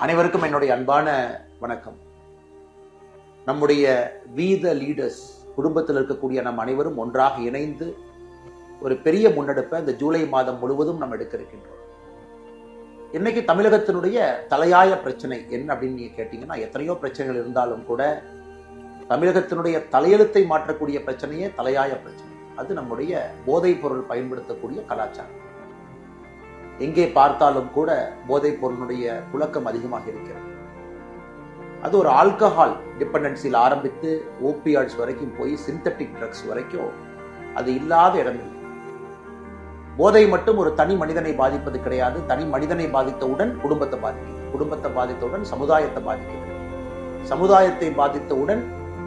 அனைவருக்கும் என்னுடைய அன்பான வணக்கம். நம்முடைய வீத லீடர்ஸ் குடும்பத்தில் இருக்கக்கூடிய நம் அனைவரும் ஒன்றாக இணைந்து ஒரு பெரிய முன்னெடுப்பை இந்த ஜூலை மாதம் முழுவதும் நம்ம எடுக்க இருக்கின்றோம். இன்னைக்கு தமிழகத்தினுடைய தலையாய பிரச்சனை என்ன அப்படின்னு நீங்க கேட்டீங்கன்னா, எத்தனையோ பிரச்சனைகள் இருந்தாலும் கூட தமிழகத்தினுடைய தலையெழுத்தை மாற்றக்கூடிய பிரச்சனையே தலையாய பிரச்சனை. அது நம்முடைய போதைப் பொருள் பயன்படுத்தக்கூடிய கலாச்சாரம். எங்கே பார்த்தாலும் கூட போதைப் பொருளுடைய புழக்கம் அதிகமாக இருக்கிறது. அது ஒரு ஆல்கஹால் டிபெண்டன்சியில் ஆரம்பித்து ஓபியாய்ட்ஸ் வரைக்கும் போய் சிந்தட்டிக் ட்ரக்ஸ் வரைக்கும் அது இல்லாத இடமில்லை. போதை மட்டும் ஒரு தனி மனிதனை பாதிப்பது கிடையாது. தனி மனிதனை பாதித்தவுடன் குடும்பத்தை பாதிக்கும், குடும்பத்தை பாதித்தவுடன் சமுதாயத்தை பாதிக்கிறது, சமுதாயத்தை பாதித்தவுடன்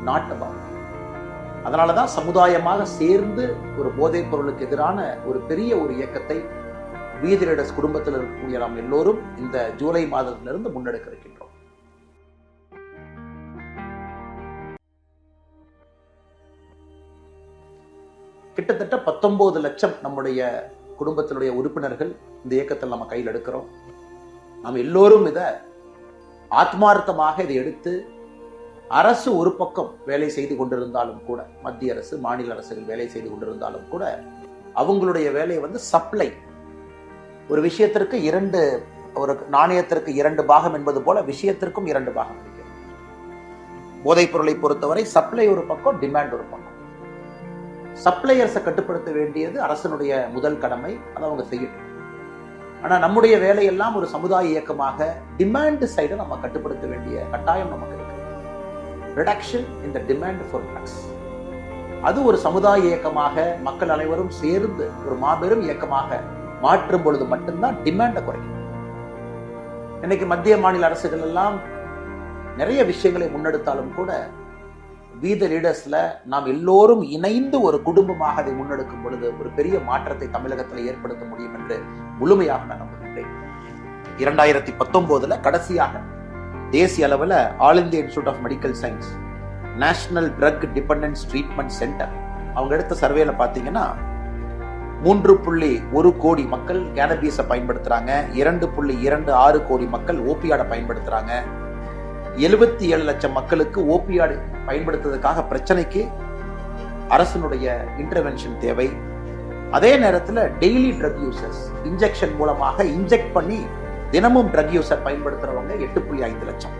நாட்டை பாதிக்கும். அதனாலதான் சமுதாயமாக சேர்ந்து ஒரு போதைப் பொருளுக்கு எதிரான ஒரு பெரிய ஒரு இயக்கத்தை வீத லீடர்ஸ் குடும்பத்தில் இருக்கக்கூடிய நாம் எல்லோரும் இந்த ஜூலை மாதத்திலிருந்து முன்னெடுக்க இருக்கின்றோம். கிட்டத்தட்ட 19 லட்சம் நம்முடைய குடும்பத்தினுடைய உறுப்பினர்கள் இந்த இயக்கத்தில் நம்ம கையில் எடுக்கிறோம். நாம் எல்லோரும் இதை ஆத்மார்த்தமாக இதை எடுத்து அரசு ஒரு பக்கம் வேலை செய்து கொண்டிருந்தாலும் கூட, மத்திய அரசு மாநில அரசுகள் வேலை செய்து கொண்டிருந்தாலும் கூட அவங்களுடைய வேலையை சப்ளை, ஒரு விஷயத்திற்கு ஒரு நாணயத்திற்கு 2 பாகம் என்பது போல விஷயத்திற்கும் 2 பாகம் இருக்கிறது. போதைப் பொருளை பொறுத்தவரை சப்ளை ஒரு பக்கம், டிமாண்ட் ஒரு பக்கம். சப்ளையர்ஸை கட்டுப்படுத்த வேண்டியது அரசனுடைய முதல் கடமை, அதை அவங்க செய்யட்டும். ஆனா நம்முடைய வேலையெல்லாம் ஒரு சமுதாய இயக்கமாக டிமாண்ட் சைடை நம்ம கட்டுப்படுத்த வேண்டிய கட்டாயம் நமக்கு இருக்கு. Reduction in the demand for drugs, அது ஒரு சமுதாய இயக்கமாக மக்கள் அனைவரும் சேர்ந்து ஒரு மாபெரும் இயக்கமாக மாற்றும் பொழுது மட்டும்தான் டிமாண்டை குறைக்கும். இன்னைக்கு மத்திய மாநில அரசுகள் எல்லாம் நிறைய விஷயங்களை முன்னெடுத்தாலும் கூட வீத லீடர்ஸ்ல நாம் எல்லோரும் இணைந்து ஒரு குடும்பமாக அதை முன்னெடுக்கும் பொழுது ஒரு பெரிய மாற்றத்தை தமிழகத்தில் ஏற்படுத்த முடியும் என்று முழுமையாக நான் நம்புகின்றேன். 2019 கடைசியாக தேசிய அளவில் all India institute of medical science national drug dependence treatment centre அவங்க எடுத்த சர்வேல பார்த்தீங்கன்னா 3.1 கோடி மக்கள் கேனபீஸை பயன்படுத்துறாங்க, 2.26 கோடி மக்கள் ஓபியாடை பயன்படுத்துறாங்க, 77 லட்சம் மக்களுக்கு ஓபியாடு பயன்படுத்துவதற்காக பிரச்சனைக்கு அரசனுடைய இன்டர்வென்ஷன் தேவை. அதே நேரத்தில் டெய்லி ட்ரக் யூசர்ஸ், இன்ஜெக்ஷன் மூலமாக இன்ஜெக்ட் பண்ணி தினமும் ட்ரக் யூசர் பயன்படுத்துறவங்க 8.5 லட்சம்.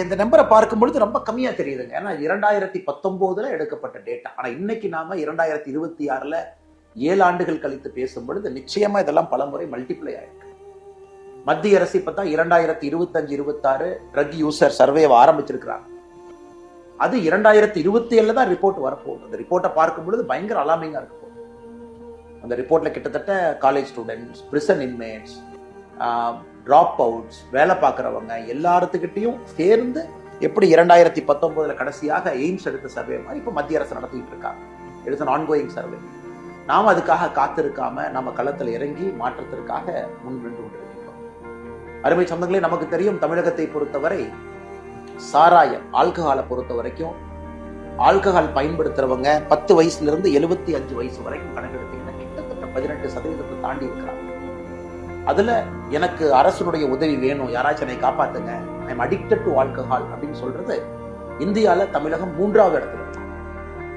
இந்த நம்பரை பார்க்கும் பொழுது ரொம்ப கம்மியா தெரியுதுங்க. ஏன்னா 2019 எடுக்கப்பட்ட டேட்டா. ஆனா இன்னைக்கு நாம 2026 7 ஆண்டுகள் கழித்து பேசும் பொழுது நிச்சயமா இதெல்லாம் பல முறை மல்டிப்ளை ஆயிருக்கு. மத்திய அரசு இப்பதான் 2025-26 ட்ரக் யூசர் சர்வே ஆரம்பிச்சிருக்கிறாங்க. அது 2027 தான் ரிப்போர்ட் வரப்போகுது. அந்த ரிப்போர்ட்டை பார்க்கும் பொழுது பயங்கர அலார்மிங்கா இருக்கு. அந்த ரிப்போர்ட்ல கிட்டத்தட்ட college students, prison inmates, drop outs, வேலை பார்க்குறவங்க எல்லாத்துக்கிட்டையும் சேர்ந்து எப்படி 2019 கடைசியாக எய்ம்ஸ் எடுத்த சர்வே மாதிரி இப்போ மத்திய அரசு நடத்திட்டு இருக்காங்க. It's an ongoing survey. நாம் அதுக்காக காத்திருக்காம நம்ம களத்தில் இறங்கி மாற்றத்திற்காக முன்னின்று கொண்டிருக்கிறோம். அருமை சொந்தங்களே, நமக்கு தெரியும் தமிழகத்தை பொறுத்தவரை சாராயம், ஆல்கஹாலை பொறுத்த வரைக்கும் ஆல்கஹால் பயன்படுத்துறவங்க 10 வயசுல இருந்து 75 வயசு வரைக்கும் கணக்கெடுத்தீங்கன்னா கிட்டத்தட்ட 18% தாண்டி இருக்கிறாங்க. அதுல எனக்கு அரசனுடைய உதவி வேணும், யாராச்சும் என்னை காப்பாத்துங்க, I am addicted to alcohol அப்படின்னு சொல்றது இந்தியாவில் தமிழகம் 3வது இடத்துல.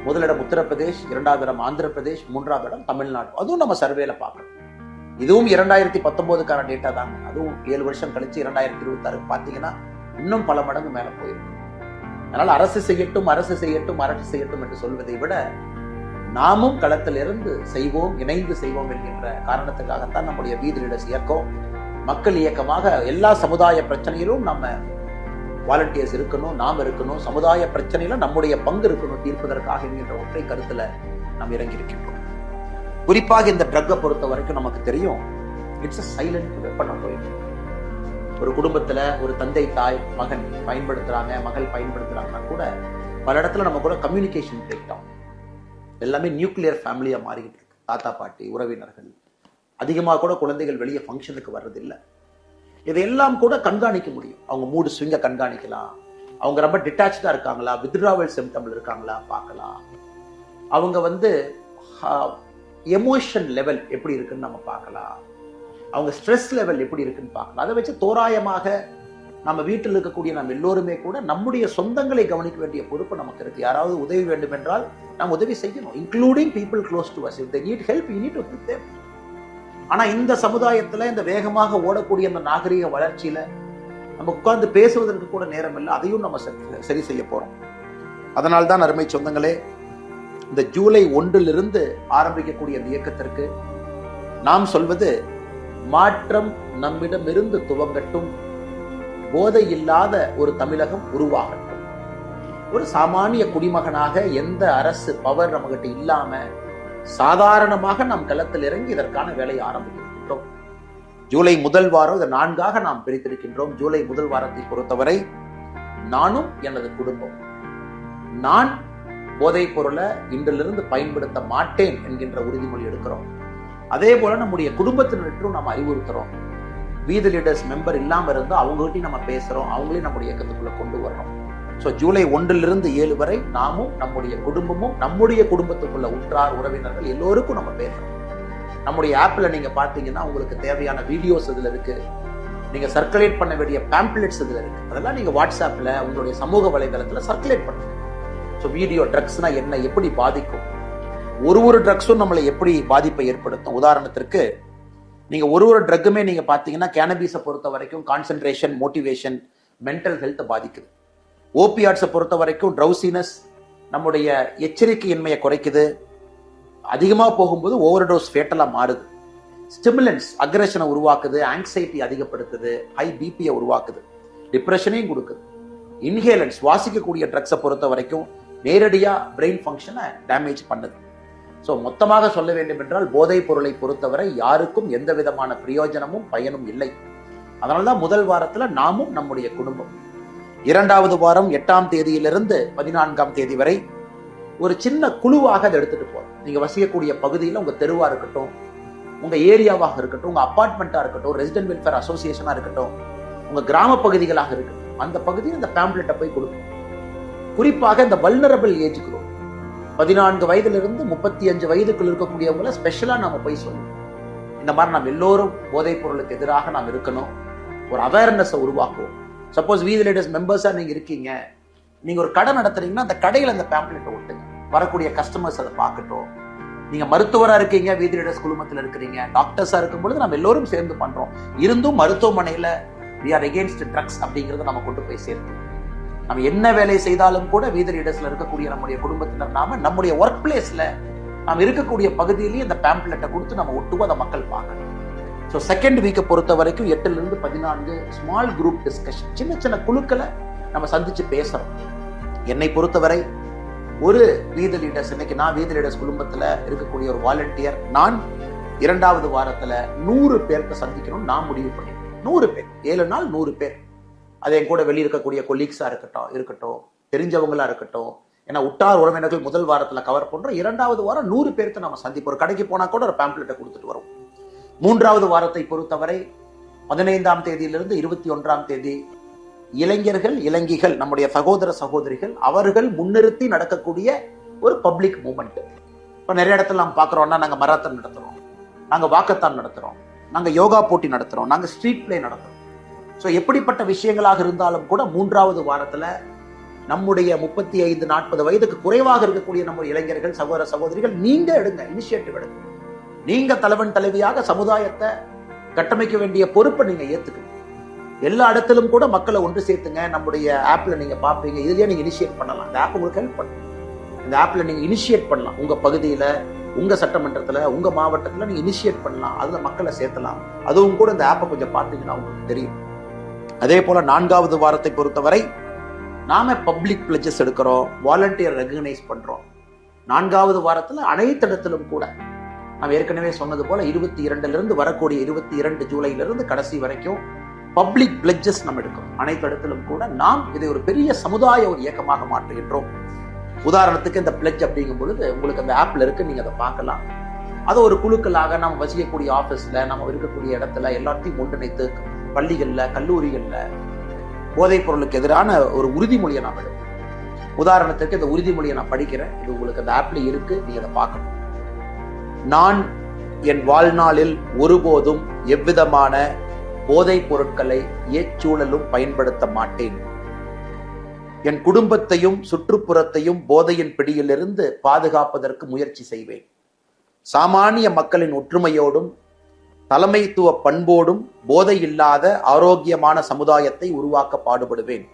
முதலிடம் உத்தரப்பிரதேஷ், 2வது இடம் ஆந்திர பிரதேஷ், 3வது இடம் தமிழ்நாடு. அதுவும் நம்ம சர்வேல பார்க்கணும். இதுவும் 2019 டேட்டா தாங்க. அதுவும் 7 வருஷம் கழிச்சு 2026 பார்த்தீங்கன்னா இன்னும் பல மடங்கு மேல போயிருக்கு. அதனால அரசு செய்யட்டும், அரசு செய்யட்டும், அரசு செய்யட்டும் என்று சொல்வதை விட நாமும் களத்தில் இருந்து செய்வோம், இணைந்து செய்வோம் என்கின்ற காரணத்துக்காகத்தான் நம்முடைய வீத லீடர்ஸ் இயக்கம் மக்கள் இயக்கமாக எல்லா சமுதாய பிரச்சனையிலும் நம்ம வாலண்டியர்ஸ் இருக்கணும், நாம் இருக்கணும், சமுதாய பிரச்சனையில நம்முடைய பங்கு இருக்கணும் தீர்ப்பதற்காக என்கின்ற ஒற்றை கருத்துல நாம் இறங்கி இருக்கின்றோம். குறிப்பாக இந்த ட்ரக்கை பொறுத்த வரைக்கும் நமக்கு தெரியும், it's a silent weapon of violence. ஒரு குடும்பத்துல ஒரு தந்தை, தாய், மகன் பயன்படுத்துறாங்க, மகள் பயன்படுத்துறாங்கன்னா கூட பல இடத்துல நம்ம கூட கம்யூனிகேஷன் பிரேக் டவுன். எல்லாமே நியூக்ளியர் ஃபேமிலியா மாறிக்கிட்டு இருக்கு. தாத்தா பாட்டி, உறவினர்கள், அதிகமாக கூட குழந்தைகள் வெளியே ஃபங்க்ஷனுக்கு வர்றதில்லை. இதையெல்லாம் கூட கண்காணிக்க முடியும். அவங்க மூடு ஸ்விங்க கண்காணிக்கலாம், அவங்க ரொம்ப டிட்டாச்சா இருக்காங்களா, வித்ட்ராவல் சிம்டம்ல இருக்காங்களா பார்க்கலாம். அவங்க எமோஷன் லெவல் எப்படி இருக்குன்னு நம்ம பார்க்கலாம். அவங்க ஸ்ட்ரெஸ் லெவல் எப்படி இருக்குன்னு பார்க்கலாம். அதை வச்சு தோராயமாக நம்ம வீட்டில் இருக்கக்கூடிய நம்ம எல்லோருமே கூட நம்முடைய சொந்தங்களை கவனிக்க வேண்டிய பொறுப்பு நமக்கு இருக்கு. யாராவது உதவி வேண்டும் என்றால் நாம் உதவி செய்யணும், including people close to us. If they need help you need to help them. ஆனா இந்த சமுதாயத்துல இந்த வேகமாக ஓடக்கூடிய அந்த நாகரிக வளர்ச்சியில நம்ம உட்கார்ந்து பேசுவதற்கு கூட நேரம் இல்லை. அதையும் நம்ம சரி செய்ய போறோம். அதனால்தான் அருமை சொந்தங்களே, இந்த ஜூலை 1 ஆரம்பிக்கக்கூடிய இந்த இயக்கத்திற்கு நாம் சொல்வது, மாற்றம் நம்மிடமிருந்து துவங்கட்டும், போதை இல்லாத ஒரு தமிழகம் உருவாகட்டும். ஒரு சாமானிய குடிமகனாக எந்த அரசு பவர் நம்மகிட்ட இல்லாம சாதாரணமாக நாம் களத்தில் இறங்கி இதற்கான வேலையை ஆரம்பிக்கின்றோம். ஜூலை 1 வாரம் இதை 4ஆக நாம் பிரித்திருக்கின்றோம். ஜூலை 1 வாரத்தை பொறுத்தவரை நானும் எனது குடும்பம், நான் போதைப் பொருளை இன்றிலிருந்து பயன்படுத்த மாட்டேன் என்கின்ற உறுதிமொழி எடுக்கிறோம். அதே போல நம்முடைய குடும்பத்தினருக்கும் நாம் அறிவுறுத்துறோம். வீதி லீடர்ஸ் மெம்பர் இல்லாம இருந்து அவங்ககிட்டையும் நம்ம பேசுறோம், அவங்களையும் நம்முடைய இயக்கத்துக்குள்ள கொண்டு வர்றோம். ஸோ ஜூலை 1 7 வரை நாமும் நம்முடைய குடும்பமும் நம்முடைய குடும்பத்துக்குள்ள உற்றார் உறவினர்கள் எல்லோருக்கும் நம்ம பேசுறோம். நம்முடைய ஆப்ல நீங்க பாத்தீங்கன்னா உங்களுக்கு தேவையான வீடியோஸ் இதுல இருக்கு, நீங்க சர்க்குலேட் பண்ண வேண்டிய பேம்ப்ளெட்ஸ் இதுல இருக்கு. அதெல்லாம் நீங்க வாட்ஸ்அப்ல உங்களுடைய சமூக வலைதளத்துல சர்க்குலேட் பண்ணுங்க. ஸோ வீடியோ, ட்ரக்ஸ்னா என்ன, எப்படி பாதிக்கும், ஒரு ட்ரக்ஸும் நம்மளை எப்படி பாதிப்பை ஏற்படுத்தும். உதாரணத்திற்கு நீங்க ஒரு ட்ரக்குமே நீங்க பாத்தீங்கன்னா கேனபீஸை பொறுத்த வரைக்கும் கான்சென்ட்ரேஷன், மோட்டிவேஷன், மென்டல் ஹெல்த்தை பாதிக்குது. ஓபியாட்ஸை பொறுத்த வரைக்கும் ட்ரௌசினஸ், நம்முடைய எச்சரிக்கையின்மையை குறைக்குது. அதிகமா போகும்போது ஓவர் டோஸ் ஃபேட்டலா மாறுது. ஸ்டிமுலன்ஸ் அக்ரெஷனை உருவாக்குது, ஆங்ஸைட்டி அதிகப்படுத்துது, ஹை பிபியை உருவாக்குது, டிப்ரெஷனையும் கொடுக்குது. இன்ஹேலன்ஸ் சுவாசிக்கக்கூடிய ட்ரக்ஸை பொறுத்த வரைக்கும் நேரடியா பிரெயின் ஃபங்க்ஷனை டேமேஜ் பண்ணுது. ஸோ மொத்தமாக சொல்ல வேண்டும் என்றால் போதைப் பொருளை பொறுத்தவரை யாருக்கும் எந்த விதமான பிரயோஜனமும் பயனும் இல்லை. அதனால்தான் 1 வாரத்துல நாமும் நம்முடைய குடும்பம், 2வது வாரம் 8ஆம் தேதியிலிருந்து 14ஆம் தேதி வரை ஒரு சின்ன குழுவாக அதை எடுத்துட்டு போறோம். நீங்க வசிக்கக்கூடிய பகுதியில் உங்க தெருவா இருக்கட்டும், உங்க ஏரியாவாக இருக்கட்டும், உங்க அபார்ட்மெண்டா இருக்கட்டும், ரெசிடென்ட் வெல்ஃபேர் அசோசியேஷனா இருக்கட்டும், உங்க கிராம பகுதிகளாக இருக்கட்டும், அந்த பகுதியில் இந்த பேம்ப்ளெட்டை போய் கொடுக்கும். குறிப்பாக இந்த வல்னரபிள் ஏஜ் குரூப் 14 வயதிலிருந்து 35 வயதுக்குள் இருக்கக்கூடியவங்களை ஸ்பெஷலா நாம போய் சொல்லுவோம். இந்த மாதிரி நாம் எல்லோரும் போதைப் பொருளுக்கு எதிராக நாம் இருக்கணும், ஒரு அவேர்னஸை உருவாக்குவோம். சப்போஸ் வீதி லீடர்ஸ் மெம்பர்ஸா நீங்க இருக்கீங்க, நீங்க ஒரு கடை நடத்துறீங்கன்னா அந்த கடையில அந்த பேம்ப்ளெட்டை ஒட்டுங்க, வரக்கூடிய கஸ்டமர்ஸ் அதை பார்க்கட்டும். நீங்க மருத்துவரா இருக்கீங்க, வீதி லீடர்ஸ் குழுமத்தில் இருக்கிறீங்க, டாக்டர்ஸா இருக்கும் பொழுது நம்ம எல்லோரும் சேர்ந்து பண்றோம். இருந்தும் மருத்துவமனையில we are against drugs அப்படிங்கறத நம்ம கொண்டு போய் சேர்த்து, நம்ம என்ன வேலை செய்தாலும் கூட வீதி லீடர்ஸ்ல இருக்கக்கூடிய நம்முடைய குடும்பத்தினர் நாம நம்முடைய ஒர்க் பிளேஸ்ல நாம் இருக்கக்கூடிய பகுதியிலேயே அந்த பேம்ப்ளெட்டை கொடுத்து நம்ம ஒட்டுவோம், அதை மக்கள் பார்க்கணும். ஸோ செகண்ட் வீக்கை பொறுத்த வரைக்கும் 8 to 14 ஸ்மால் குரூப் டிஸ்கஷன், சின்ன சின்ன குழுக்களை நம்ம சந்திச்சு பேசுறோம். என்னை பொறுத்தவரை ஒரு வீதி லீடர்ஸ், இன்னைக்கு நான் வீதி லீடர்ஸ் குடும்பத்துல இருக்கக்கூடிய ஒரு வாலண்டியர், நான் 2வது வாரத்துல 100 பேர்த்த சந்திக்கணும் நான் முடிவு பண்ணேன். 100 பேர், 7 நாள் 100 பேர். அது என் கூட வெளியே இருக்கக்கூடிய கொலீக்ஸா இருக்கட்டும், தெரிஞ்சவங்களா இருக்கட்டும். ஏன்னா உற்றார் உறவினர்கள் 1 வாரத்துல கவர் பண்றோம். 2வது வாரம் 100 பேர்த்த நம்ம சந்திப்போம். ஒரு கடைக்கு போனா கூட ஒரு பேம்ப்ளெட்டை கொடுத்துட்டு வரோம். 3வது வாரத்தை பொறுத்தவரை 15ஆம் தேதியிலிருந்து 21ஆம் தேதி இளைஞர்கள், இளைஞிகள், நம்முடைய சகோதர சகோதரிகள், அவர்கள் முன்னிறுத்தி நடக்கக்கூடிய ஒரு பப்ளிக் மூவ்மெண்ட். இப்போ நிறைய இடத்துல நம்ம பார்க்குறோம்னா, நாங்கள் மராத்தான் நடத்துகிறோம், நாங்கள் வாக்கத்தான் நடத்துகிறோம், நாங்கள் யோகா போட்டி நடத்துகிறோம், நாங்கள் ஸ்ட்ரீட் பிளே நடத்துகிறோம். ஸோ எப்படிப்பட்ட விஷயங்களாக இருந்தாலும் கூட 3வது வாரத்தில் நம்முடைய 35-40 வயதுக்கு குறைவாக இருக்கக்கூடிய நம்முடைய இளைஞர்கள், சகோதர சகோதரிகள், நீங்க எடுங்க, இனிஷியேட்டிவ் எடுங்க. நீங்க தலைவன் தலைவியாக சமுதாயத்தை கட்டமைக்க வேண்டிய பொறுப்பை நீங்க ஏத்துக்கணும். எல்லா இடத்திலும் கூட மக்களை ஒன்று சேர்த்துங்க. நம்முடைய ஆப்ல நீங்க பாப்பீங்க, இதுலயே நீங்க இனிஷியேட் பண்ணலாம். இந்த ஆப் உங்களுக்கு ஹெல்ப் பண்ணும். இந்த ஆப்ல நீங்க இனிஷியேட் பண்ணலாம். உங்க பகுதியில, உங்க சட்டமன்றத்துல, உங்க மாவட்டத்துல நீங்க இனிஷியேட் பண்ணலாம். அதுல மக்களை சேர்த்தலாம். அதுவும் கூட இந்த ஆப்பை கொஞ்சம் பார்த்தீங்கன்னா உங்களுக்கு தெரியும். அதே போல 4வது வாரத்தை பொறுத்தவரை நாம பப்ளிக் பிளட்ஜஸ் எடுக்கிறோம், வாலண்டியர் ரெகக்னைஸ் பண்றோம். 4வது வாரத்துல அனைத்து இடத்திலும் கூட நாம் ஏற்கனவே சொன்னது போல 22 வரக்கூடிய 22 ஜூலையிலிருந்து கடைசி வரைக்கும் பப்ளிக் பிளட்ஜஸ் நம்ம எடுக்கிறோம். அனைத்து இடத்திலும் கூட நாம் இதை ஒரு பெரிய சமுதாய ஒரு இயக்கமாக மாற்றுகின்றோம். உதாரணத்துக்கு இந்த பிளட்ஜ் அப்படிங்கும் பொழுது உங்களுக்கு அந்த ஆப்ல இருக்கு, நீங்க அதை பார்க்கலாம். அதை ஒரு குழுக்களாக நம்ம வசிக்கக்கூடிய ஆபீஸ்ல, நம்ம இருக்கக்கூடிய இடத்துல எல்லாத்தையும் ஒன்றிணைத்து பள்ளிகள்ல, கல்லூரிகள்ல போதைப் பொருளுக்கு எதிரான ஒரு உறுதிமொழியை நாம் எடுப்போம். உதாரணத்துக்கு இந்த உறுதிமொழியை நான் படிக்கிறேன், இது உங்களுக்கு அந்த ஆப்ல இருக்கு, நீங்க அதை பார்க்கணும். நான் என் வாழ்நாளில் ஒருபோதும் எவ்விதமான போதைப் பொருட்களை ஏச்சூழலும் பயன்படுத்த மாட்டேன். என் குடும்பத்தையும் சுற்றுப்புறத்தையும் போதையின் பிடியிலிருந்து பாதுகாப்பதற்கு முயற்சி செய்வேன். சாமானிய மக்களின் ஒற்றுமையோடும் தலைமைத்துவ பண்போடும் போதை இல்லாத ஆரோக்கியமான சமுதாயத்தை உருவாக்க பாடுபடுவேன்.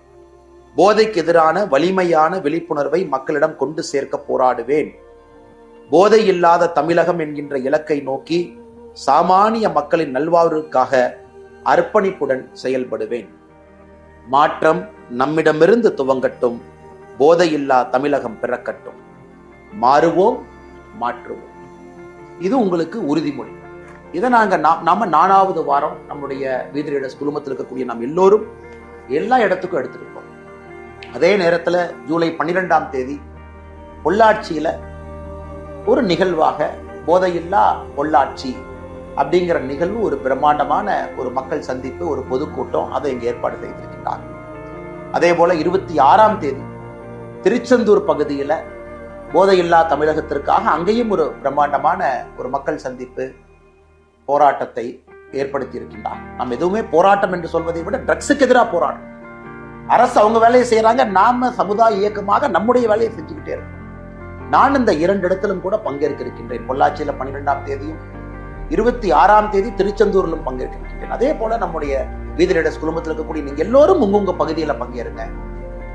போதைக்கு எதிரான வலிமையான விழிப்புணர்வை மக்களிடம் கொண்டு சேர்க்க போராடுவேன். போதை இல்லாத தமிழகம் என்கின்ற இலக்கை நோக்கி சாமானிய மக்களின் நல்வாழ்வுக்காக அர்ப்பணிப்புடன் செயல்படுவேன். மாற்றம் நம்மிடமிருந்து துவங்கட்டும். போதையில்லா தமிழகம் பிறக்கட்டும். மாறுவோம், மாற்றுவோம். இது உங்களுக்கு உறுதிமொழி. இதை நாம 4வது வாரம் நம்முடைய வீதி ரீடர்ஸ் குழுமத்தில் இருக்கக்கூடிய நாம் எல்லோரும் எல்லா இடத்துக்கும் எடுத்திருக்கோம். அதே நேரத்துல ஜூலை 12ஆம் தேதி பொள்ளாச்சியில ஒரு நிகழ்வாக போதையில்லா பொள்ளாச்சி அப்படிங்கிற நிகழ்வு, ஒரு பிரம்மாண்டமான ஒரு மக்கள் சந்திப்பு, ஒரு பொதுக்கூட்டம், அதை இங்கே ஏற்பாடு செய்திருக்கிறார். அதே போல 26ஆம் தேதி திருச்செந்தூர் பகுதியில போதையில்லா தமிழகத்திற்காக அங்கேயும் ஒரு பிரம்மாண்டமான ஒரு மக்கள் சந்திப்பு போராட்டத்தை ஏற்படுத்தி இருக்கின்றார். நம்ம எதுவுமே போராட்டம் என்று சொல்வதை விட ட்ரக்ஸுக்கு எதிராக போராட்டம். அரசு அவங்க வேலையை செய்யறாங்க, நாம சமுதாய இயக்கமாக நம்முடைய வேலையை செஞ்சுக்கிட்டே இருக்கோம். நான் இந்த 2 இடத்திலும் கூட பங்கேற்க இருக்கின்றேன். பொள்ளாச்சியில 12ஆம் தேதியும் 26ஆம் தேதி திருச்செந்தூரிலும் பங்கேற்க இருக்கின்றேன். அதே போல நம்முடைய வீதி ரீடர்ஸ் குழுமத்தில் இருக்கக்கூடிய நீங்க எல்லோரும் உங்க பகுதியில பங்கேறுங்க.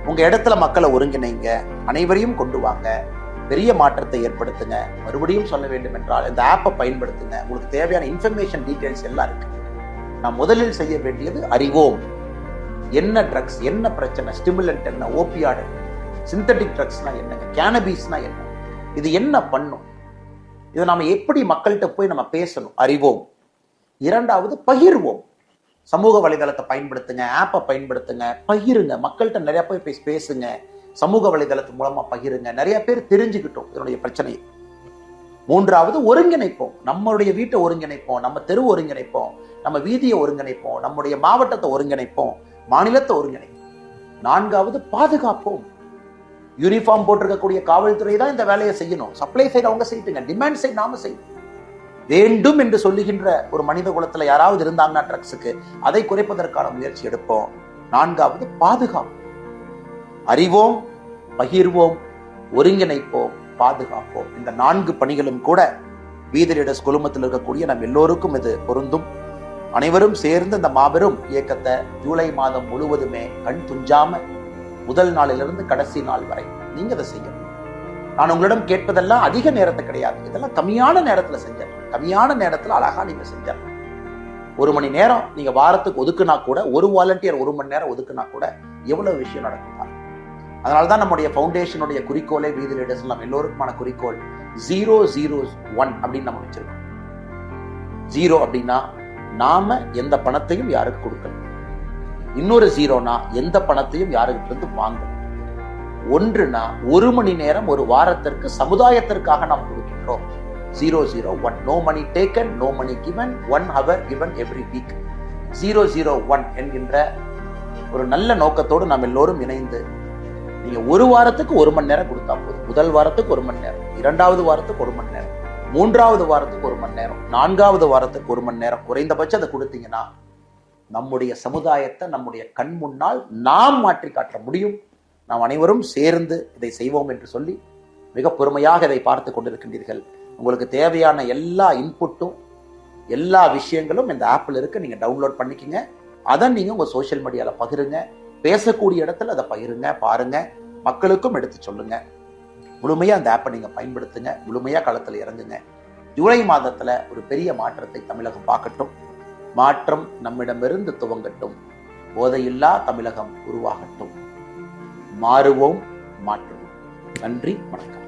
உங்க இடத்துல மக்களை ஒருங்கிணைங்க, அனைவரையும் கொண்டு வாங்க, பெரிய மாற்றத்தை ஏற்படுத்துங்க. மறுபடியும் சொல்ல வேண்டும் என்றால் இந்த ஆப்பை பயன்படுத்துங்க. உங்களுக்கு தேவையான இன்ஃபர்மேஷன் டீடைல்ஸ் எல்லாம் இருக்கு. நான் முதலில் செய்ய வேண்டியது அறிவோம். என்ன ட்ரக்ஸ், என்ன பிரச்சனை, ஸ்டிமுலண்ட் என்ன, ஓபியாய்டு, சிந்தட்டிக் ட்ரக்ஸ்னா என்னங்க, கேனபீஸ்னா என்ன, இது என்ன பண்ணும், இதை நாம எப்படி மக்கள்கிட்ட போய் நம்ம பேசணும், அறிவோம். 2வது பகிர்வோம். சமூக வலைதளத்தை பயன்படுத்துங்க, ஆப்பை பயன்படுத்துங்க, பகிருங்க, மக்கள்கிட்ட நிறைய போய் பேசுங்க. சமூக வலைதளத்து மூலமா பகிருங்க, நிறைய பேர் தெரிஞ்சுக்கிட்டோம் இதனுடைய பிரச்சனை. 3வது ஒருங்கிணைப்போம். நம்மளுடைய வீட்டை ஒருங்கிணைப்போம், நம்ம தெரு ஒருங்கிணைப்போம், நம்ம வீதியை ஒருங்கிணைப்போம், நம்முடைய மாவட்டத்தை ஒருங்கிணைப்போம், மாநிலத்தை ஒருங்கிணைப்போம். 4வது பாதுகாப்போம். யூனிஃபார்ம் போட்டிருக்கக்கூடிய காவல்துறை தான் இந்த வேலையை செய்யணும். சப்ளை சைடு அவங்க செய்யுங்க, டிமாண்ட் சைடு நாம செய்யணும். வேண்டும் என்று சொல்லுகின்ற ஒரு மனித குலத்துல யாராவது இருந்தாங்கன்னா ட்ரக்ஸுக்கு, அதை குறைப்பதற்கான முயற்சி எடுப்போம். 4வது பாதுகாப்பு. அறிவோம், பகிர்வோம், ஒருங்கிணைப்போம், பாதுகாப்போம். இந்த 4 பணிகளும் கூட வீதி ரீடர்ஸ் குழுமத்தில் இருக்கக்கூடிய நம் எல்லோருக்கும் இது பொருந்தும். அனைவரும் சேர்ந்து இந்த மாபெரும் இயக்கத்தை ஜூலை மாதம் முழுவதுமே கண் துஞ்சாம முதல் நாளிலிருந்து கடைசி நாள் வரை நீங்க அதை செய்யணும். நான் உங்களிடம் கேட்பதெல்லாம் அதிக நேரத்தை கிடையாது, இதெல்லாம் கம்மியான நேரத்துல செஞ்சேன். கம்மியான நேரத்துல அழகா நீங்க செஞ்சேன். 1 மணி நேரம் நீங்க வாரத்துக்கு ஒதுக்குனா கூட, ஒரு வாலண்டியர் 1 மணி நேரம் ஒதுக்குனா கூட எவ்வளவு விஷயம் நடக்கும். அதனால்தான் நம்முடைய ஃபவுண்டேஷனுடைய குறிக்கோளே வீதி ரீடர்ஸ் நம்ம எல்லோருக்குமான குறிக்கோள் 001 அப்படின்னு நம்ம வச்சிருக்கோம். 0 அப்படின்னா நாம எந்த பணத்தையும் யாருக்கு கொடுக்கணும். இன்னொரு 0னா எந்த பணத்தையும் யாருக்கிட்ட இருந்து வாங்கணும். 1னா 1 மணி நேரம் ஒரு வாரத்திற்கு சமுதாயத்திற்காக நாம் கொடுக்கின்றோம். 001. No money taken, no money given, 1 hour given every week. 001 என்கின்ற ஒரு நல்ல நோக்கத்தோடு நாம் எல்லோரும் இணைந்து, நீங்க ஒரு வாரத்துக்கு 1 மணி நேரம் கொடுத்தா போதும். முதல் வாரத்துக்கு 1 மணி நேரம், 2வது வாரத்துக்கு 1 மணி நேரம், 3வது வாரத்துக்கு 1 மணி நேரம், 4வது வாரத்துக்கு 1 மணி நேரம், குறைந்தபட்சம் அதை கொடுத்தீங்கன்னா நம்முடைய சமுதாயத்தை நம்முடைய கண் முன்னால் நாம் மாற்றி காட்ட முடியும். நாம் அனைவரும் சேர்ந்து இதை செய்வோம் என்று சொல்லி மிக பொறுமையாக இதை பார்த்து கொண்டிருக்கின்றீர்கள். உங்களுக்கு தேவையான எல்லா இன்புட்டும் எல்லா விஷயங்களும் இந்த ஆப்பில் இருக்கு. நீங்க டவுன்லோட் பண்ணிக்கிங்க. அதை நீங்க உங்க சோசியல் மீடியால பகிருங்க. பேசக்கூடிய இடத்துல அதை பகிருங்க, பாருங்க, மக்களுக்கும் எடுத்து சொல்லுங்க. முழுமையா அந்த ஆப்பை நீங்க பயன்படுத்துங்க. முழுமையா களத்தில் இறங்குங்க. ஜூலை மாதத்துல ஒரு பெரிய மாற்றத்தை தமிழகம் பார்க்கட்டும். மாற்றம் நம்மிடமிருந்து துவங்கட்டும். போதையில்லா தமிழகம் உருவாகட்டும். மாறுவோம், மாற்றுவோம். நன்றி, வணக்கம்.